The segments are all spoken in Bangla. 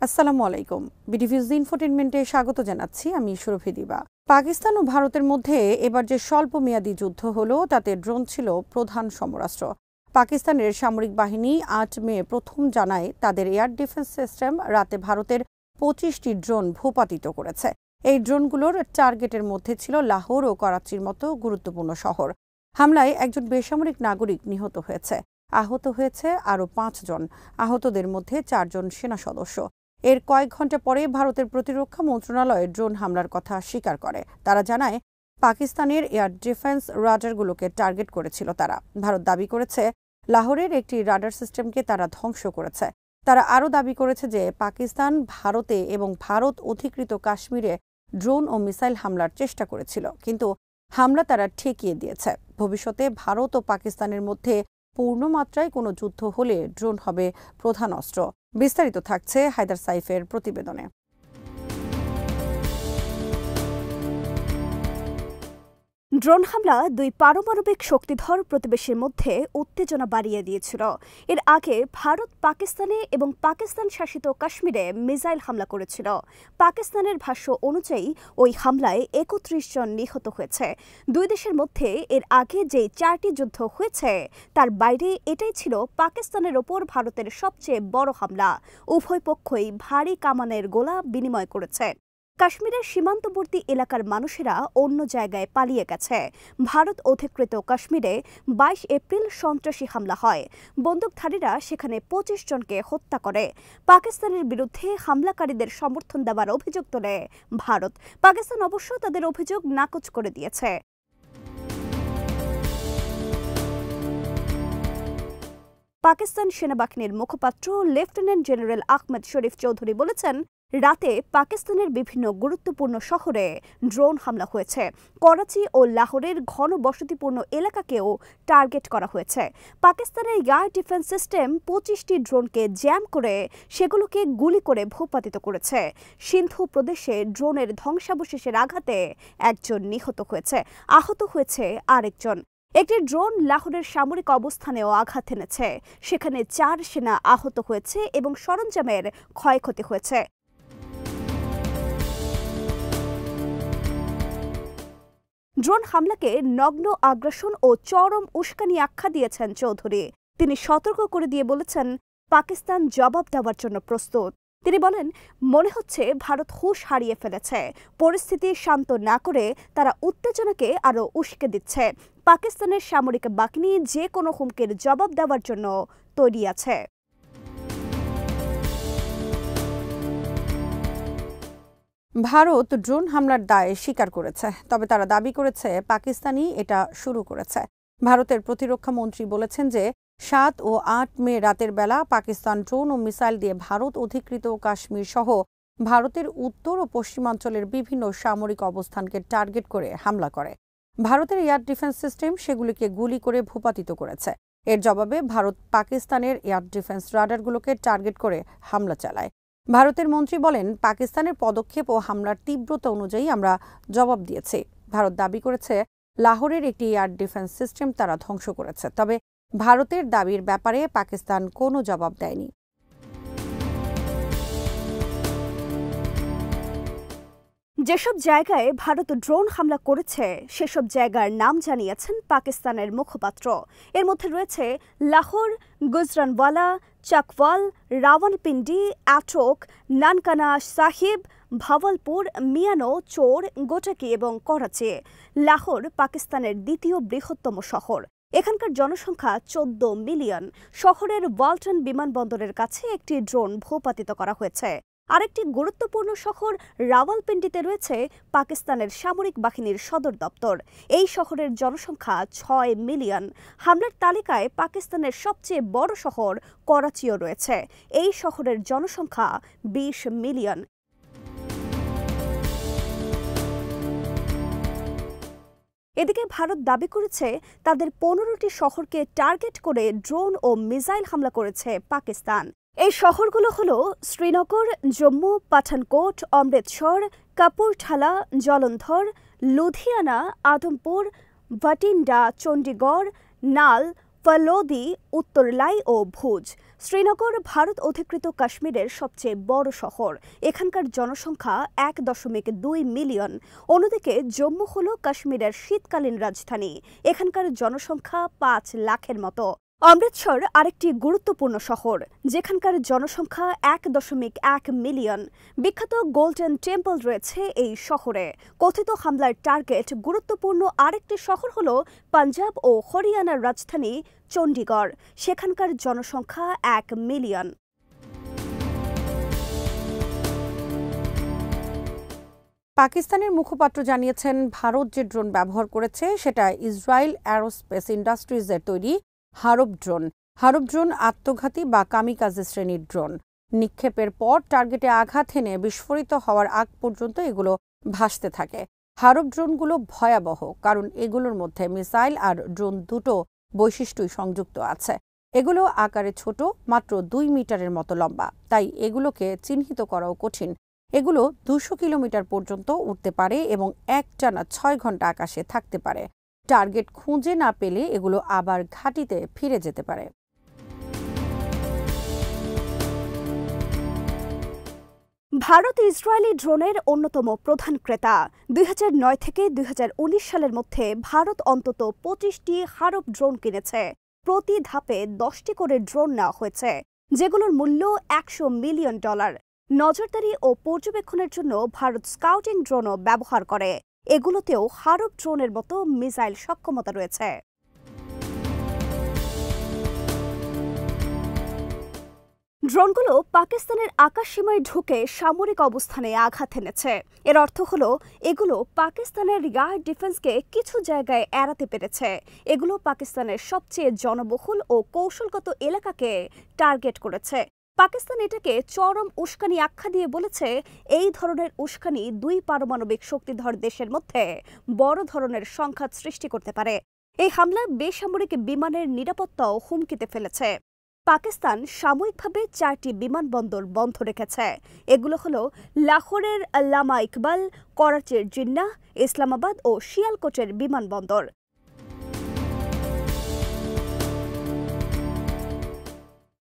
আসসালামু আলাইকুম। বিডিভিউজ ইনফোটেইনমেন্টে স্বাগত জানাচ্ছি আমি সুরভি দিবা। পাকিস্তান ও ভারতের মধ্যে এবার যে স্বল্প মেয়াদী যুদ্ধ হলো তাতে ড্রোন ছিল প্রধান সমরাস্ত্র। পাকিস্তানের সামরিক বাহিনী ৮ মে প্রথম জানায় তাদের এয়ার ডিফেন্স সিস্টেম রাতে ভারতের ২৫টি ড্রোন ভূপাতিত করেছে। এই ড্রোনগুলোর টার্গেটের মধ্যে ছিল লাহোর ও করাচির মতো গুরুত্বপূর্ণ শহর। হামলায় একজন বেসামরিক নাগরিক নিহত হয়েছে, আহত হয়েছে আরও ৫ জন। আহতদের মধ্যে ৪ জন সেনা সদস্য। এর কয়েক ঘণ্টা পরে ভারতের প্রতিরক্ষা মন্ত্রণালয় ড্রোন হামলার কথা স্বীকার করে। তারা জানায় পাকিস্তানের এয়ার ডিফেন্স রাডারগুলোকে টার্গেট করেছিল তারা। ভারত দাবি করেছে লাহোরের একটি রাডার সিস্টেমকে তারা ধ্বংস করেছে। তারা আরও দাবি করেছে যে পাকিস্তান ভারতে এবং ভারত অধিকৃত কাশ্মীরে ড্রোন ও মিসাইল হামলার চেষ্টা করেছিল, কিন্তু হামলা তারা ঠেকিয়ে দিয়েছে। ভবিষ্যতে ভারত ও পাকিস্তানের মধ্যে পূর্ণমাত্রায় কোনো যুদ্ধ হলে ড্রোন হবে প্রধান অস্ত্র। বিস্তারিত থাকছে হায়দার সাইফের প্রতিবেদনে। ড্রোন হামলা দুই পারমাণবিক শক্তিধর প্রতিবেশীর মধ্যে উত্তেজনা বাড়িয়ে দিয়েছিল। এর আগে ভারত পাকিস্তানে এবং পাকিস্তান শাসিত কাশ্মীরে মিসাইল হামলা করেছিল। পাকিস্তানের ভাষ্য অনুযায়ী ওই হামলায় ৩১ জন নিহত হয়েছে। দুই দেশের মধ্যে এর আগে যে ৪টি যুদ্ধ হয়েছে তার বাইরে এটাই ছিল পাকিস্তানের ওপর ভারতের সবচেয়ে বড় হামলা। উভয় পক্ষই ভারী কামানের গোলা বিনিময় করেছে। কাশ্মীরের সীমান্তবর্তী এলাকার মানুষেরা অন্য জায়গায় পালিয়ে গেছে। ভারত অধিকৃত কাশ্মীরে ২২ এপ্রিল সন্ত্রাসী হামলা হয়। বন্দুকধারীরা সেখানে ২৫ জনকে হত্যা করে। পাকিস্তানের বিরুদ্ধে হামলাকারীদের সমর্থন দেওয়ার অভিযোগ তোলে ভারত। পাকিস্তান অবশ্য তাদের অভিযোগ নাকচ করে দিয়েছে। পাকিস্তান সেনাবাহিনীর মুখপাত্র লেফটেন্যান্ট জেনারেল আহমেদ শরীফ চৌধুরী বলেছেন, রাতে পাকিস্তানের বিভিন্ন গুরুত্বপূর্ণ শহরে ড্রোন হামলা হয়েছে। করাচি ও লাহোরের ঘন বসতিপূর্ণ এলাকাকেও টার্গেট করা হয়েছে। পাকিস্তানের এয়ার ডিফেন্স সিস্টেম ২৫টি ড্রোনকে জ্যাম করে সেগুলোকে গুলি করে ভূপাতিত করেছে। সিন্ধু প্রদেশে ড্রোনের ধ্বংসাবশেষের আঘাতে একজন নিহত হয়েছে, আহত হয়েছে আরেকজন। একটি ড্রোন লাহোরের সামরিক অবস্থানেও আঘাত এনেছে। সেখানে ৪ সেনা আহত হয়েছে এবং সরঞ্জামের ক্ষয়ক্ষতি হয়েছে। ড্রোন হামলাকে নগ্ন আগ্রাসন ও চরম উস্কানি আখ্যা দিয়েছেন চৌধুরী। তিনি সতর্ক করে দিয়ে বলেছেন, পাকিস্তান জবাব দেওয়ার জন্য প্রস্তুত। তিনি বলেন, মনে হচ্ছে ভারত হুঁশ হারিয়ে ফেলেছে। পরিস্থিতি শান্ত না করে তারা উত্তেজনাকে আরও উস্কে দিচ্ছে। পাকিস্তানের সামরিক বাহিনী যে কোনো হুমকির জবাব দেওয়ার জন্য তৈরি আছে। ভারত ড্রোন হামলার দায় স্বীকার করেছে, তবে তারা দাবি করেছে পাকিস্তানই এটা শুরু করেছে। ভারতের প্রতিরক্ষা মন্ত্রী বলেছেন যে ৭ ও ৮ মে রাতের বেলা পাকিস্তান ড্রোন ও মিসাইল দিয়ে ভারত অধিকৃত কাশ্মীর সহ ভারতের উত্তর ও পশ্চিমাঞ্চলের বিভিন্ন সামরিক অবস্থানকে টার্গেট করে হামলা করে। ভারতের এয়ার ডিফেন্স সিস্টেম সেগুলিকে গুলি করে ভূপাতিত করেছে। এর জবাবে ভারত পাকিস্তানের এয়ার ডিফেন্স রাডারগুলোকে টার্গেট করে হামলা চালায়। ভারতের মন্ত্রী বলেন, পাকিস্তানের পদক্ষেপ ও হামলার তীব্রতা অনুযায়ী আমরা জবাব দিয়েছি। ভারত দাবি করেছে লাহোরের একটি এয়ার ডিফেন্স সিস্টেম তারা ধ্বংস করেছে, তবে ভারতের দাবির ব্যাপারে পাকিস্তান কোনো জবাব দেয়নি। যেসব জায়গায় ভারত ড্রোন হামলা করেছে সেসব জায়গার নাম জানিয়েছেন পাকিস্তানের মুখপাত্র। এর মধ্যে রয়েছে লাহোর, গুজরানওয়ালা, চাকওয়াল, রাওয়ালপিন্ডি, অ্যাটোক, নানকানা সাহিব, ভাওয়ালপুর, মিয়ানো, চোর, গোটাকি এবং করাচি। লাহোর পাকিস্তানের দ্বিতীয় বৃহত্তম শহর। এখানকার জনসংখ্যা ১৪ মিলিয়ন। শহরের ওয়ালটন বিমানবন্দরের কাছে একটি ড্রোন ভূপাতিত করা হয়েছে। আরেকটি গুরুত্বপূর্ণ শহর রাওয়ালপিন্ডিতে রয়েছে পাকিস্তানের সামরিক বাহিনীর সদর দপ্তর। এই শহরের জনসংখ্যা ৬ মিলিয়ন। হামলার তালিকায় পাকিস্তানের সবচেয়ে বড় শহর করাচিও রয়েছে। এই শহরের জনসংখ্যা ২০ মিলিয়ন। এদিকে ভারত দাবি করেছে তাদের ১৫টি শহরকে টার্গেট করে ড্রোন ও মিসাইল হামলা করেছে পাকিস্তান। এই শহরগুলো হলো শ্রীনগর, জম্মু, পাঠানকোট, অমৃতসর, কাপুরথালা, জলন্ধর, লুধিয়ানা, আদমপুর, ভাটিন্ডা, চণ্ডীগড়, নাল, ফলোদি, উত্তরলাই ও ভুজ। শ্রীনগর ভারত অধিকৃত কাশ্মীরের সবচেয়ে বড় শহর। এখানকার জনসংখ্যা 1.2 মিলিয়ন। অন্যদিকে জম্মু হল কাশ্মীরের শীতকালীন রাজধানী। এখানকার জনসংখ্যা 5 লাখের মতো। অমৃতসর আরেকটি গুরুত্বপূর্ণ শহর, যেখানকার জনসংখ্যা 1.1 মিলিয়ন। বিখ্যাত গোল্ডেন টেম্পল রয়েছে এই শহরে। কথিত হামলার টার্গেট গুরুত্বপূর্ণ আরেকটি শহর হল পাঞ্জাব ও হরিয়ানার রাজধানী চণ্ডীগড়। সেখানকার জনসংখ্যা 1 মিলিয়ন। পাকিস্তানের মুখপাত্র জানিয়েছেন, ভারত যে ড্রোন ব্যবহার করেছে সেটা ইসরায়েল অ্যারোস্পেস ইন্ডাস্ট্রিজের তৈরি হারব ড্রোন। হারব ড্রোন আত্মঘাতী বা কামিকাজে শ্রেণীর ড্রোন। নিক্ষেপের পর টার্গেটে আঘাত হেনে বিস্ফোরিত হওয়ার আগ পর্যন্ত এগুলো ভাসতে থাকে। হারব ড্রোনগুলো ভয়াবহ, কারণ এগুলোর মধ্যে মিসাইল আর ড্রোন দুটো বৈশিষ্ট্যই সংযুক্ত আছে। এগুলো আকারে ছোট, মাত্র 2 মিটারের মতো লম্বা, তাই এগুলোকে চিহ্নিত করাও কঠিন। এগুলো 200 কিলোমিটার পর্যন্ত উঠতে পারে এবং একটানা 6 ঘন্টা আকাশে থাকতে পারে। টার্গেট খুঁজে না পেলে এগুলো আবার ঘাঁটিতে ফিরে যেতে পারে। ভারত ইসরায়েলি ড্রোনের অন্যতম প্রধান ক্রেতা। 2009 থেকে 2019 সালের মধ্যে ভারত অন্তত 25টি হারব ড্রোন কিনেছে। প্রতি ধাপে 10টি করে ড্রোন নেওয়া হয়েছে, যেগুলোর মূল্য $100 মিলিয়ন। নজরদারি ও পর্যবেক্ষণের জন্য ভারত স্কাউটিং ড্রোনও ব্যবহার করে। এগুলোতেও হারব ড্রোনের মতো মিসাইল সক্ষমতা রয়েছে। ড্রোনগুলো পাকিস্তানের আকাশসীমায় ঢুকে সামরিক অবস্থানে আঘাত এনেছে। এর অর্থ হলো এগুলো পাকিস্তানের এয়ার ডিফেন্সকে কিছু জায়গায় এড়াতে পেরেছে। এগুলো পাকিস্তানের সবচেয়ে জনবহুল ও কৌশলগত এলাকাকে টার্গেট করেছে। পাকিস্তান এটাকে চরম উস্কানি আখ্যা দিয়ে বলেছে, এই ধরনের উস্কানি 2 পারমাণবিক শক্তিধর দেশের মধ্যে বড় ধরনের সংঘাত সৃষ্টি করতে পারে। এই হামলা বেসামরিক বিমানের নিরাপত্তাও হুমকিতে ফেলেছে। পাকিস্তান সাময়িকভাবে 4টি বিমানবন্দর বন্ধ রেখেছে। এগুলো হলো লাহোরের আল্লামা ইকবাল, করাচির জিন্নাহ, ইসলামাবাদ ও শিয়ালকোটের বিমানবন্দর।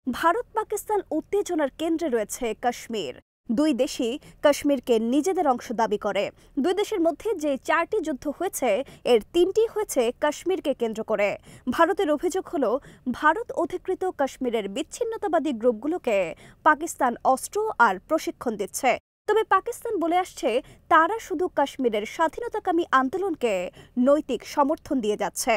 ভারত পাকিস্তান উত্তেজনার কেন্দ্রে রয়েছে কাশ্মীর। 2 দেশই কাশ্মীরকে নিজেদের অংশ দাবি করে। 2 দেশের মধ্যে যে 4টি যুদ্ধ হয়েছে, এর 3টি হয়েছে কাশ্মীরকে কেন্দ্র করে। ভারতের অভিযোগ হলো, ভারত অধিকৃত কাশ্মীরের বিচ্ছিন্নতাবাদী গ্রুপগুলোকে পাকিস্তান অস্ত্র আর প্রশিক্ষণ দিচ্ছে। তবে পাকিস্তান বলে আসছে, তারা শুধু কাশ্মীরের স্বাধীনতাকামী আন্দোলনকে নৈতিক সমর্থন দিয়ে যাচ্ছে।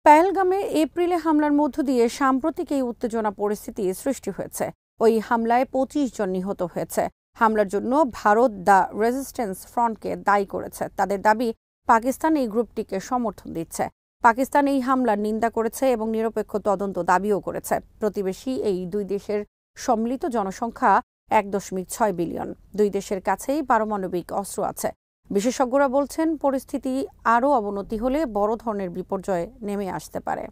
পেহেলগামে এপ্রিলে হামলার মধ্য দিয়ে সাম্প্রতিক এই উত্তেজনা পরিস্থিতি সৃষ্টি হয়েছে। ওই হামলায় 25 জন নিহত হয়েছে। হামলার জন্য ভারত দ্য রেজিস্ট্যান্স ফ্রন্টকে দায়ী করেছে। তাদের দাবি, পাকিস্তান এই গ্রুপটিকে সমর্থন দিচ্ছে। পাকিস্তান এই হামলার নিন্দা করেছে এবং নিরপেক্ষ তদন্ত দাবিও করেছে। প্রতিবেশী এই 2 দেশের সম্মিলিত জনসংখ্যা 1.6 বিলিয়ন। 2 দেশের কাছেই পারমাণবিক অস্ত্র আছে। বিশেষজ্ঞরা বলছেন, পরিস্থিতি আরও অবনতি হলে বড় ধরনের বিপর্যয় নেমে আসতে পারে।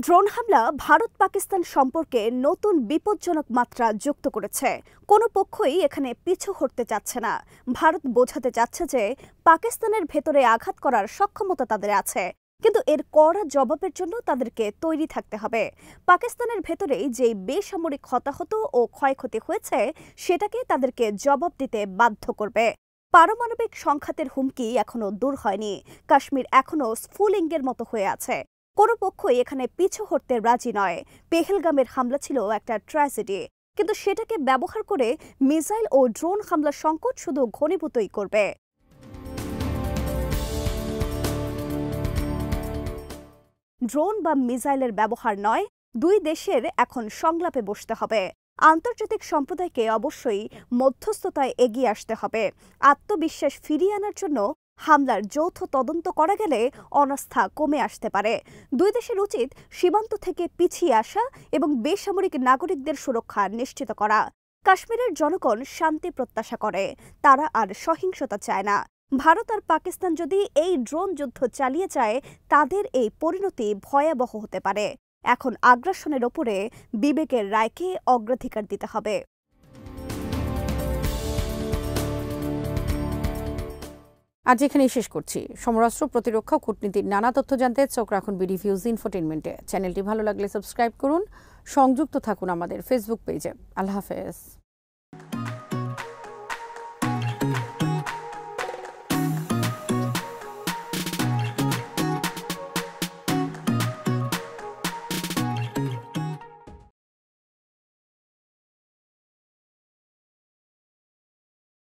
ড্রোন হামলা ভারত পাকিস্তান সম্পর্কে নতুন বিপজ্জনক মাত্রা যুক্ত করেছে। কোনো পক্ষই এখানে পিছু হটতে চাচ্ছে না। ভারত বোঝাতে চাচ্ছে যে পাকিস্তানের ভেতরে আঘাত করার সক্ষমতা তাদের আছে, কিন্তু এর কড়া জবাবের জন্য তাদেরকে তৈরি থাকতে হবে। পাকিস্তানের ভেতরেই যে বেসামরিক হতাহত ও ক্ষয়ক্ষতি হয়েছে, সেটাকে তাদেরকে জবাব দিতে বাধ্য করবে। পারমাণবিক সংঘাতের হুমকি এখনো দূর হয়নি। কাশ্মীর এখনো স্ফুলিঙ্গের মতো হয়ে আছে। কোনো পক্ষই এখানে পিছু হটতে রাজি নয়। পেহেলগামের হামলা ছিল একটা ট্র্যাজেডি, কিন্তু সেটাকে ব্যবহার করে মিসাইল ও ড্রোন হামলার সংকট শুধু ঘনীভূতই করবে। ড্রোন বা মিসাইলের ব্যবহার নয়, 2 দেশের এখন সংলাপে বসতে হবে। আন্তর্জাতিক সম্প্রদায়কে অবশ্যই মধ্যস্থতায় এগিয়ে আসতে হবে। আত্মবিশ্বাস ফিরিয়ে আনার জন্য হামলার যৌথ তদন্ত করা গেলে অনাস্থা কমে আসতে পারে। 2 দেশের উচিত সীমান্ত থেকে পিছিয়ে আসা এবং বেসামরিক নাগরিকদের সুরক্ষা নিশ্চিত করা। কাশ্মীরের জনগণ শান্তি প্রত্যাশা করে, তারা আর সহিংসতা চায় না। ভারত আর পাকিস্তান যদি এই ড্রোন যুদ্ধ চালিয়ে যায়, তাদের এই পরিণতি ভয়াবহ হতে পারে। এখন আগ্রাসনের ওপরে বিবেকের রায়কে অগ্রাধিকার দিতে হবে। আজ এখানেই শেষ করছি। সমরাস্ত্র, প্রতিরক্ষা, কূটনীতির নানা তথ্য জানতে চোখ রাখুন বিডিভিউজ ইনফোটেইনমেন্টে। চ্যানেলটি ভালো লাগলে সাবস্ক্রাইব করুন, সংযুক্ত থাকুন আমাদের ফেসবুক পেজে। আল্লাহ হাফেজ।